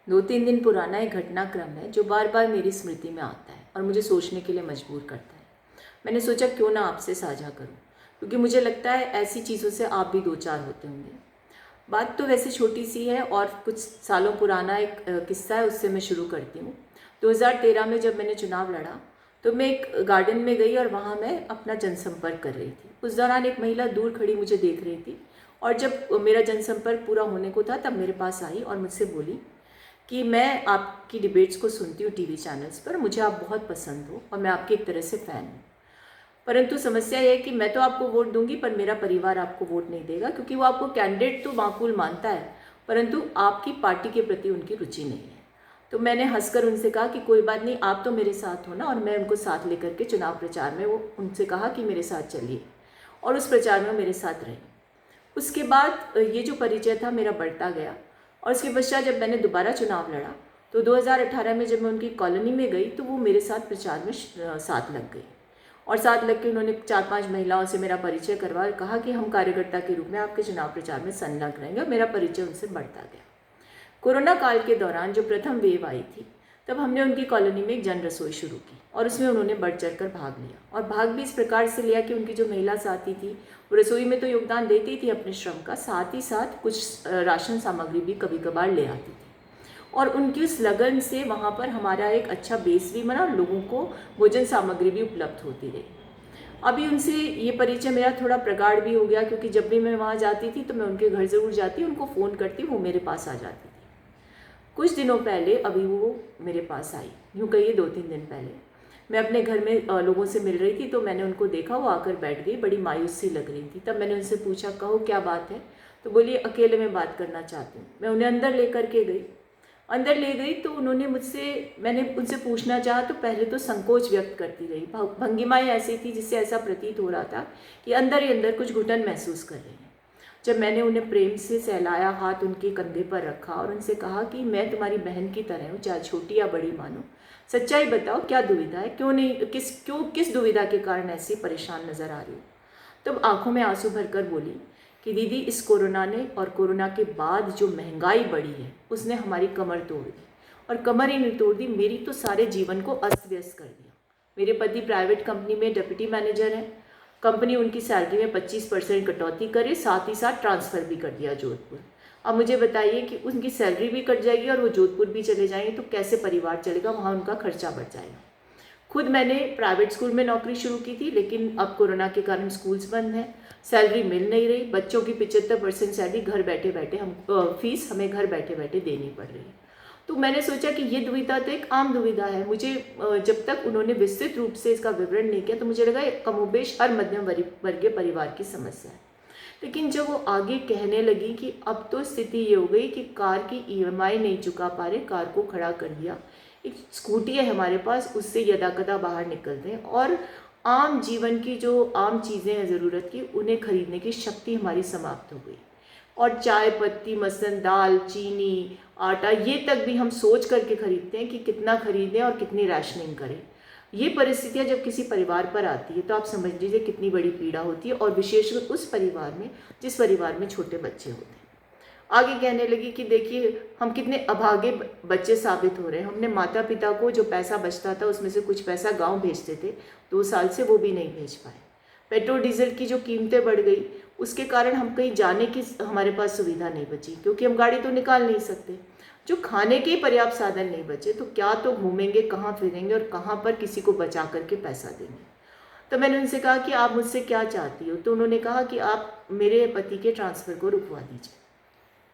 2-3 दिन पुराना एक घटनाक्रम है जो बार बार मेरी स्मृति में आता है और मुझे सोचने के लिए मजबूर करता है। मैंने सोचा क्यों ना आपसे साझा करूं, क्योंकि मुझे लगता है ऐसी चीज़ों से आप भी दो चार होते होंगे। बात तो वैसे छोटी सी है और कुछ सालों पुराना एक किस्सा है, उससे मैं शुरू करती हूँ। 2013 में जब मैंने चुनाव लड़ा तो मैं एक गार्डन में गई और वहाँ मैं अपना जनसंपर्क कर रही थी। उस दौरान एक महिला दूर खड़ी मुझे देख रही थी और जब मेरा जनसंपर्क पूरा होने को था तब मेरे पास आई और मुझसे बोली कि मैं आपकी डिबेट्स को सुनती हूँ टीवी चैनल्स पर, मुझे आप बहुत पसंद हो और मैं आपकी एक तरह से फ़ैन हूँ। परंतु समस्या यह है कि मैं तो आपको वोट दूंगी पर मेरा परिवार आपको वोट नहीं देगा, क्योंकि वो आपको कैंडिडेट तो माकूल मानता है परंतु आपकी पार्टी के प्रति उनकी रुचि नहीं है। तो मैंने हंसकर उनसे कहा कि कोई बात नहीं, आप तो मेरे साथ हो ना। और मैं उनको साथ लेकर के चुनाव प्रचार में वो उनसे कहा कि मेरे साथ चलिए, और उस प्रचार में मेरे साथ रहे। उसके बाद ये जो परिचय था मेरा बढ़ता गया और उसके पश्चात जब मैंने दोबारा चुनाव लड़ा तो 2018 में जब मैं उनकी कॉलोनी में गई तो वो मेरे साथ प्रचार में साथ लग गई और साथ लग के उन्होंने 4-5 महिलाओं से मेरा परिचय करवा और कहा कि हम कार्यकर्ता के रूप में आपके चुनाव प्रचार में संलग्न रहेंगे, और मेरा परिचय उनसे बढ़ता गया। कोरोना काल के दौरान जो प्रथम वेव आई थी तब हमने उनकी कॉलोनी में एक जन रसोई शुरू की और उसमें उन्होंने बढ़ चढ़ कर भाग लिया, और भाग भी इस प्रकार से लिया कि उनकी जो महिला साथी थी वो रसोई में तो योगदान देती थी अपने श्रम का, साथ ही साथ कुछ राशन सामग्री भी कभी कभार ले आती थी। और उनकी उस लगन से वहाँ पर हमारा एक अच्छा बेस भी बना और लोगों को भोजन सामग्री भी उपलब्ध होती रही। अभी उनसे ये परिचय मेरा थोड़ा प्रगाढ़ भी हो गया, क्योंकि जब भी मैं वहाँ जाती थी तो मैं उनके घर ज़रूर जाती, उनको फ़ोन करती, वो मेरे पास आ जाती थी। कुछ दिनों पहले अभी वो मेरे पास आई, यूँ कहिए 2-3 दिन पहले मैं अपने घर में लोगों से मिल रही थी तो मैंने उनको देखा, वो आकर बैठ गई, बड़ी मायूस सी लग रही थी। तब मैंने उनसे पूछा, कहो क्या बात है? तो बोली अकेले में बात करना चाहती हूँ। मैं उन्हें अंदर लेकर के गई। अंदर ले गई तो उन्होंने मैंने उनसे पूछना चाहा तो पहले तो संकोच व्यक्त करती रही। भंगिमाएँ ऐसी थी जिससे ऐसा प्रतीत हो रहा था कि अंदर ही अंदर कुछ घुटन महसूस कर रही हैं। जब मैंने उन्हें प्रेम से सहलाया, हाथ उनके कंधे पर रखा और उनसे कहा कि मैं तुम्हारी बहन की तरह हूँ, चाहे छोटी या बड़ी मानो, सच्चाई बताओ क्या दुविधा है, किस दुविधा के कारण ऐसी परेशान नजर आ रही हो? तब आंखों में आंसू भरकर बोली कि दीदी, इस कोरोना ने और कोरोना के बाद जो महंगाई बढ़ी है उसने हमारी कमर तोड़ दी, और कमर ही नहीं तोड़ दी, मेरी तो सारे जीवन को अस्त व्यस्त कर दिया। मेरे पति प्राइवेट कंपनी में डिप्टी मैनेजर हैं। कंपनी उनकी सैलरी में 25% कटौती करे, साथ ही साथ ट्रांसफ़र भी कर दिया जोधपुर। अब मुझे बताइए कि उनकी सैलरी भी कट जाएगी और वो जोधपुर भी चले जाएंगे तो कैसे परिवार चलेगा, वहाँ उनका खर्चा बढ़ जाएगा। खुद मैंने प्राइवेट स्कूल में नौकरी शुरू की थी, लेकिन अब कोरोना के कारण स्कूल्स बंद हैं, सैलरी मिल नहीं रही, बच्चों की 75% सैलरी घर बैठे बैठे फीस हमें घर बैठे बैठे देनी पड़ रही है। तो मैंने सोचा कि ये दुविधा तो एक आम दुविधा है। मुझे जब तक उन्होंने विस्तृत रूप से इसका विवरण नहीं किया तो मुझे लगा कमोबेश हर मध्यम वर्गीय परिवार की समस्या है। लेकिन जब वो आगे कहने लगी कि अब तो स्थिति ये हो गई कि कार की ईएमआई नहीं चुका पा रहे, कार को खड़ा कर दिया, एक स्कूटी है हमारे पास, उससे यदाकदा बाहर निकलते हैं और आम जीवन की जो आम चीज़ें हैं ज़रूरत की, उन्हें खरीदने की शक्ति हमारी समाप्त हो गई। और चाय पत्ती, मसन, दाल, चीनी, आटा, ये तक भी हम सोच करके खरीदते हैं कि कितना खरीदें और कितनी राशनिंग करें। ये परिस्थितियाँ जब किसी परिवार पर आती है तो आप समझ लीजिए कितनी बड़ी पीड़ा होती है, और विशेषकर उस परिवार में जिस परिवार में छोटे बच्चे होते हैं। आगे कहने लगी कि देखिए हम कितने अभागे बच्चे साबित हो रहे हैं। हमने माता पिता को जो पैसा बचता था उसमें से कुछ पैसा गांव भेजते थे, 2 साल से वो भी नहीं भेज पाए। पेट्रोल डीजल की जो कीमतें बढ़ गई उसके कारण हम कहीं जाने की हमारे पास सुविधा नहीं बची, क्योंकि हम गाड़ी तो निकाल नहीं सकते। जो खाने के पर्याप्त साधन नहीं बचे तो क्या तो घूमेंगे, कहाँ फिरेंगे और कहाँ पर किसी को बचा करके पैसा देंगे। तो मैंने उनसे कहा कि आप मुझसे क्या चाहती हो? तो उन्होंने कहा कि आप मेरे पति के ट्रांसफ़र को रुकवा दीजिए।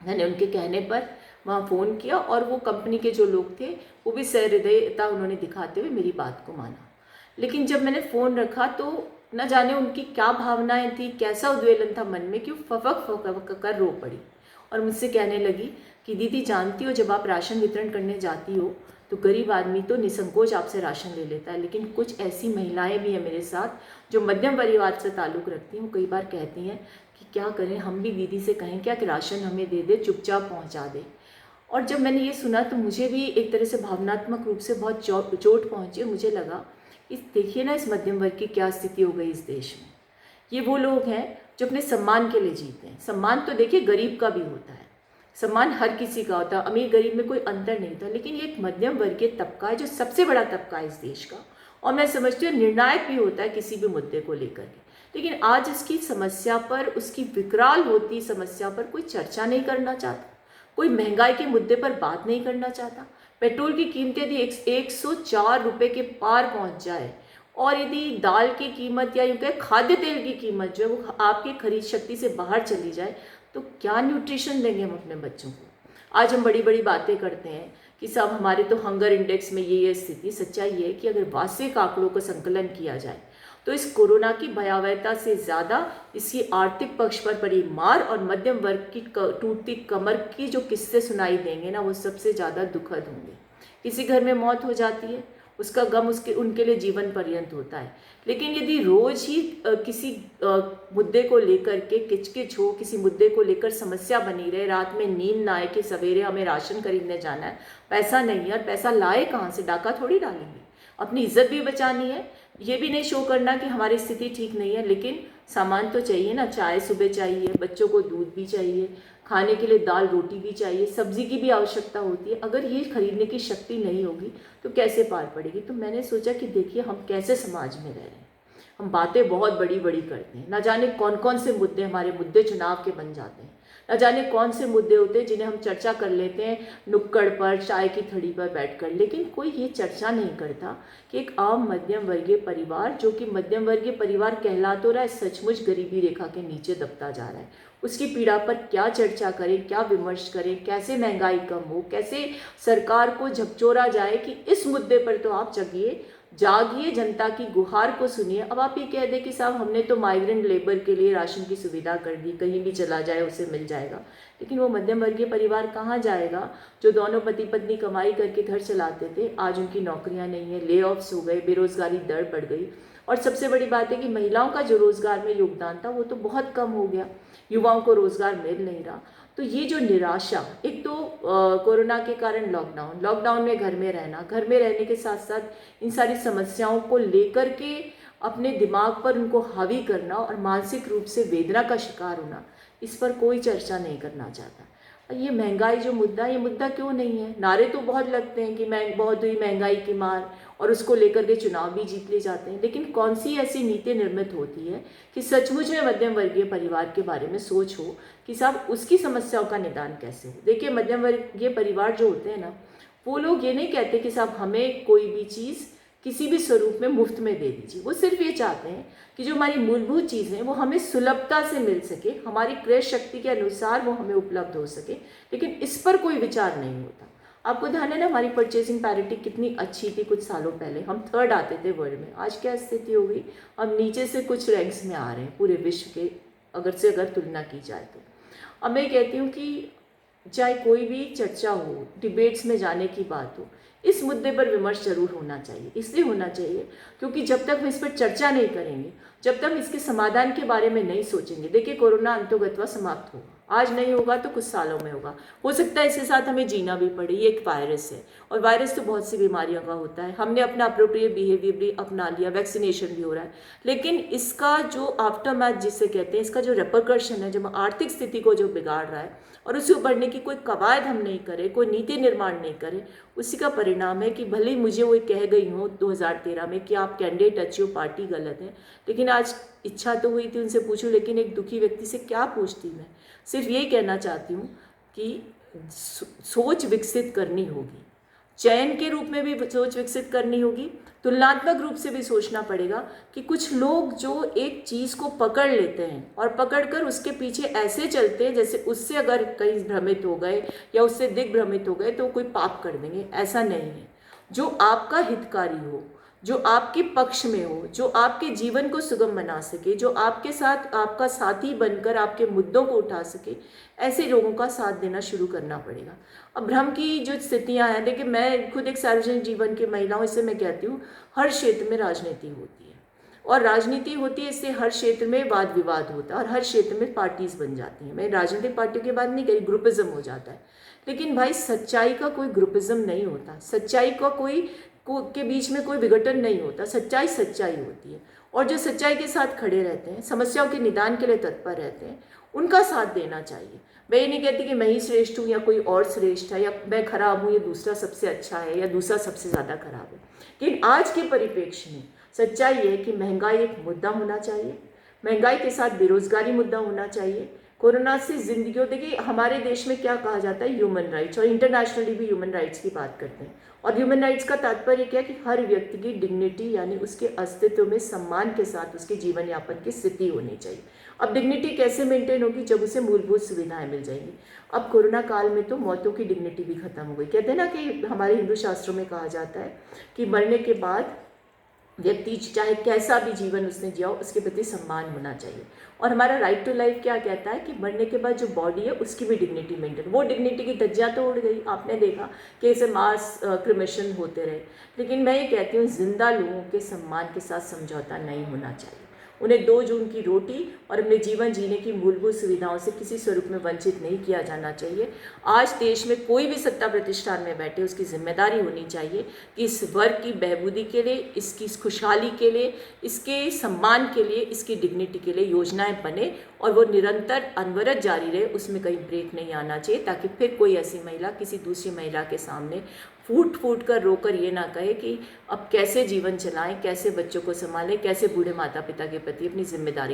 मैंने उनके कहने पर वहाँ फ़ोन किया और वो कंपनी के जो लोग थे वो भी सहृदयता उन्होंने दिखाते हुए मेरी बात को माना। लेकिन जब मैंने फ़ोन रखा तो न जाने उनकी क्या भावनाएं थी, कैसा उद्वेलन था मन में कि वो फफक फफक कर रो पड़ी और मुझसे कहने लगी कि दीदी, जानती हो जब आप राशन वितरण करने जाती हो तो गरीब आदमी तो निसंकोच आपसे राशन ले लेता है, लेकिन कुछ ऐसी महिलाएं भी हैं मेरे साथ जो मध्यम परिवार से ताल्लुक़ रखती हैं, कई बार कहती हैं कि क्या करें, हम भी दीदी से कहें क्या कि राशन हमें दे दे, चुपचाप पहुंचा दे। और जब मैंने ये सुना तो मुझे भी एक तरह से भावनात्मक रूप से बहुत चोट पहुंची। मुझे लगा इस देखिए ना इस मध्यम वर्ग की क्या स्थिति हो गई इस देश में। ये वो लोग हैं जो अपने सम्मान के लिए जीते हैं। सम्मान तो देखिए गरीब का भी होता है, सम्मान हर किसी का होता है, अमीर गरीब में कोई अंतर नहीं था, लेकिन ये एक मध्यम वर्गीय तबका है जो सबसे बड़ा तबका है इस देश का, और मैं समझती हूँ निर्णायक भी होता है किसी भी मुद्दे को लेकर के। लेकिन आज इसकी समस्या पर, उसकी विकराल होती समस्या पर कोई चर्चा नहीं करना चाहता, कोई महंगाई के मुद्दे पर बात नहीं करना चाहता। पेट्रोल की कीमतें यदि 104 रुपये के पार पहुंच जाए, और यदि दाल की कीमत या यूँ कहें खाद्य तेल की कीमत जो है वो आपकी खरीद शक्ति से बाहर चली जाए, तो क्या न्यूट्रिशन देंगे हम अपने बच्चों को। आज हम बड़ी बड़ी बातें करते हैं कि सब हमारे तो हंगर इंडेक्स में ये स्थिति। सच्चाई ये है कि अगर वास्तविक आंकड़ों का संकलन किया जाए तो इस कोरोना की भयावहता से ज़्यादा इसकी आर्थिक पक्ष पर पड़ी मार और मध्यम वर्ग की टूटती कमर की जो किस्से सुनाई देंगे ना, वो सबसे ज़्यादा दुखद होंगे। किसी घर में मौत हो जाती है, उसका गम उनके लिए जीवन पर्यंत होता है। लेकिन यदि रोज ही किसी मुद्दे को लेकर के किचकिच हो, किसी मुद्दे को लेकर समस्या बनी रहे, रात में नींद ना आए कि सवेरे हमें राशन खरीदने जाना है, पैसा नहीं है, और पैसा लाए कहाँ से, डाका थोड़ी डालेंगे। अपनी इज्जत भी बचानी है, ये भी नहीं शो करना कि हमारी स्थिति ठीक नहीं है, लेकिन सामान तो चाहिए ना, चाय सुबह चाहिए, बच्चों को दूध भी चाहिए, खाने के लिए दाल रोटी भी चाहिए, सब्जी की भी आवश्यकता होती है। अगर ये खरीदने की शक्ति नहीं होगी तो कैसे पार पड़ेगी। तो मैंने सोचा कि देखिए हम कैसे समाज में रह रहे हैं। हम बातें बहुत बड़ी बड़ी करते हैं, ना जाने कौन कौन से मुद्दे हमारे मुद्दे चुनाव के बन जाते हैं, न जाने कौन से मुद्दे होते हैं जिन्हें हम चर्चा कर लेते हैं नुक्कड़ पर, चाय की थड़ी पर बैठकर। लेकिन कोई ये चर्चा नहीं करता कि एक आम मध्यम वर्गीय परिवार, जो कि मध्यम वर्गीय परिवार कहला तो रहा है, सचमुच गरीबी रेखा के नीचे दबता जा रहा है, उसकी पीड़ा पर क्या चर्चा करें, क्या विमर्श करें, कैसे महंगाई कम हो, कैसे सरकार को झकझोरा जाए कि इस मुद्दे पर तो आप जागिए, जनता की गुहार को सुनिए। अब आप ये कह दें कि साहब हमने तो माइग्रेंट लेबर के लिए राशन की सुविधा कर दी, कहीं भी चला जाए उसे मिल जाएगा, लेकिन वो मध्यम वर्गीय परिवार कहाँ जाएगा जो दोनों पति पत्नी कमाई करके घर चलाते थे। आज उनकी नौकरियां नहीं है, ले ऑफ्स हो गए, बेरोजगारी दर बढ़ गई, और सबसे बड़ी बात है कि महिलाओं का जो रोजगार में योगदान था वो तो बहुत कम हो गया, युवाओं को रोजगार मिल नहीं रहा। तो ये जो निराशा, एक तो कोरोना के कारण लॉकडाउन में घर में रहने के साथ साथ इन सारी समस्याओं को लेकर के अपने दिमाग पर उनको हावी करना और मानसिक रूप से वेदना का शिकार होना, इस पर कोई चर्चा नहीं करना चाहता। ये महंगाई जो मुद्दा, ये मुद्दा क्यों नहीं है। नारे तो बहुत लगते हैं कि बहुत हुई महंगाई की मार, और उसको लेकर के चुनाव भी जीत ले जाते हैं, लेकिन कौन सी ऐसी नीति निर्मित होती है कि सचमुच में मध्यम वर्गीय परिवार के बारे में सोच हो कि साहब उसकी समस्याओं का निदान कैसे हो। देखिए मध्यम वर्गीय परिवार जो होते हैं ना, वो लोग ये नहीं कहते कि साहब हमें कोई भी चीज़ किसी भी स्वरूप में मुफ्त में दे दीजिए। वो सिर्फ ये चाहते हैं कि जो हमारी मूलभूत चीज़ें हैं वो हमें सुलभता से मिल सके, हमारी क्रय शक्ति के अनुसार वो हमें उपलब्ध हो सके, लेकिन इस पर कोई विचार नहीं होता। आपको ध्यान है ना, हमारी परचेसिंग पैरिटी कितनी अच्छी थी कुछ सालों पहले, हम 3rd आते थे वर्ल्ड में। आज क्या स्थिति हो गई, हम नीचे से कुछ रैंक्स में आ रहे हैं पूरे विश्व के अगर तुलना की जाए तो। अब मैं कहती हूँ कि चाहे कोई भी चर्चा हो, डिबेट्स में जाने की बात हो, इस मुद्दे पर विमर्श जरूर होना चाहिए। इसलिए होना चाहिए क्योंकि जब तक हम इस पर चर्चा नहीं करेंगे, जब तक हम इसके समाधान के बारे में नहीं सोचेंगे, देखिए कोरोना अंतोगत्वा समाप्त होगा, आज नहीं होगा तो कुछ सालों में होगा, हो सकता है इसके साथ हमें जीना भी पड़े। ये एक वायरस है, और वायरस तो बहुत सी बीमारियों का होता है। हमने अपना अप्रोप्रिएट बिहेवियर भी अपना लिया, वैक्सीनेशन भी हो रहा है, लेकिन इसका जो आफ्टरमैथ जिसे कहते हैं, इसका जो रेपरकशन है, जब आर्थिक स्थिति को जो बिगाड़ रहा है और उसे उभरने की कोई कवायद हम नहीं करें, कोई नीति निर्माण नहीं करें, उसी का परिणाम है कि भले ही मुझे वो कह गई हूँ 2013 में कि आप कैंडिडेट अच्छी हो, पार्टी गलत है, लेकिन आज इच्छा तो हुई थी उनसे पूछूं, लेकिन एक दुखी व्यक्ति से क्या पूछती मैं। सिर्फ यही कहना चाहती हूँ कि सोच विकसित करनी होगी, चयन के रूप में भी सोच विकसित करनी होगी, तुलनात्मक रूप से भी सोचना पड़ेगा कि कुछ लोग जो एक चीज़ को पकड़ लेते हैं और पकड़कर उसके पीछे ऐसे चलते हैं जैसे उससे अगर कहीं भ्रमित हो गए या उससे दिग्भ्रमित हो गए तो कोई पाप कर देंगे। ऐसा नहीं है। जो आपका हितकारी हो, जो आपके पक्ष में हो, जो आपके जीवन को सुगम बना सके, जो आपके साथ आपका साथी बनकर आपके मुद्दों को उठा सके, ऐसे लोगों का साथ देना शुरू करना पड़ेगा। अब भ्रम की जो स्थितियां हैं, देखिए मैं खुद एक सार्वजनिक जीवन की महिला हूँ, इससे मैं कहती हूँ हर क्षेत्र में राजनीति होती है, और राजनीति होती है इससे हर क्षेत्र में वाद विवाद होता है और हर क्षेत्र में पार्टीज बन जाती हैं। मैं राजनीतिक पार्टियों की बात नहीं करी, ग्रुपिज्म हो जाता है, लेकिन भाई सच्चाई का कोई ग्रुपिज्म नहीं होता, सच्चाई का के बीच में कोई विघटन नहीं होता। सच्चाई सच्चाई होती है, और जो सच्चाई के साथ खड़े रहते हैं, समस्याओं के निदान के लिए तत्पर रहते हैं, उनका साथ देना चाहिए। मैं ये नहीं कहती कि मैं ही श्रेष्ठ हूँ या कोई और श्रेष्ठ है, या मैं खराब हूँ या दूसरा सबसे अच्छा है या दूसरा सबसे ज़्यादा खराब है। लेकिन आज के परिप्रेक्ष्य में सच्चाई है कि महंगाई एक मुद्दा होना चाहिए, महंगाई के साथ बेरोजगारी मुद्दा होना चाहिए। कोरोना से जिंदगियों, देखिए हमारे देश में क्या कहा जाता है, ह्यूमन राइट्स, और इंटरनेशनली भी ह्यूमन राइट्स की बात करते हैं। और ह्यूमन राइट्स का तात्पर्य क्या है कि हर व्यक्ति की डिग्निटी यानी उसके अस्तित्व में सम्मान के साथ उसके जीवन यापन की स्थिति होनी चाहिए। अब डिग्निटी कैसे मेंटेन होगी, जब उसे मूलभूत सुविधाएं मिल जाएंगी। अब कोरोना काल में तो मौतों की डिग्निटी भी खत्म हो गई। कहते हैं ना कि हमारे हिंदू शास्त्रों में कहा जाता है कि मरने के बाद व्यक्ति चाहे कैसा भी जीवन उसने जिया हो उसके प्रति सम्मान होना चाहिए। और हमारा राइट टू लाइफ क्या कहता है कि मरने के बाद जो बॉडी है उसकी भी डिग्निटी मेंटेन। वो डिग्निटी की धज्जियां तो उड़ गई, आपने देखा कि ऐसे मास क्रिमेशन होते रहे, लेकिन मैं ये कहती हूँ जिंदा लोगों के सम्मान के साथ समझौता नहीं होना चाहिए। उन्हें 2 जून की रोटी और अपने जीवन जीने की मूलभूत सुविधाओं से किसी स्वरूप में वंचित नहीं किया जाना चाहिए। आज देश में कोई भी सत्ता प्रतिष्ठान में बैठे उसकी जिम्मेदारी होनी चाहिए कि इस वर्ग की बहबूदी के लिए, इसकी खुशहाली के लिए, इसके सम्मान के लिए, इसकी डिग्निटी के लिए योजनाएं बने और वो निरंतर अनवरत जारी रहे, उसमें कहीं ब्रेक नहीं आना चाहिए, ताकि फिर कोई ऐसी महिला किसी दूसरी महिला के सामने फूट फूट कर रोकर ये ना कहे कि अब कैसे जीवन चलाएं, कैसे बच्चों को संभालें, कैसे बूढ़े माता पिता के प्रति अपनी जिम्मेदारी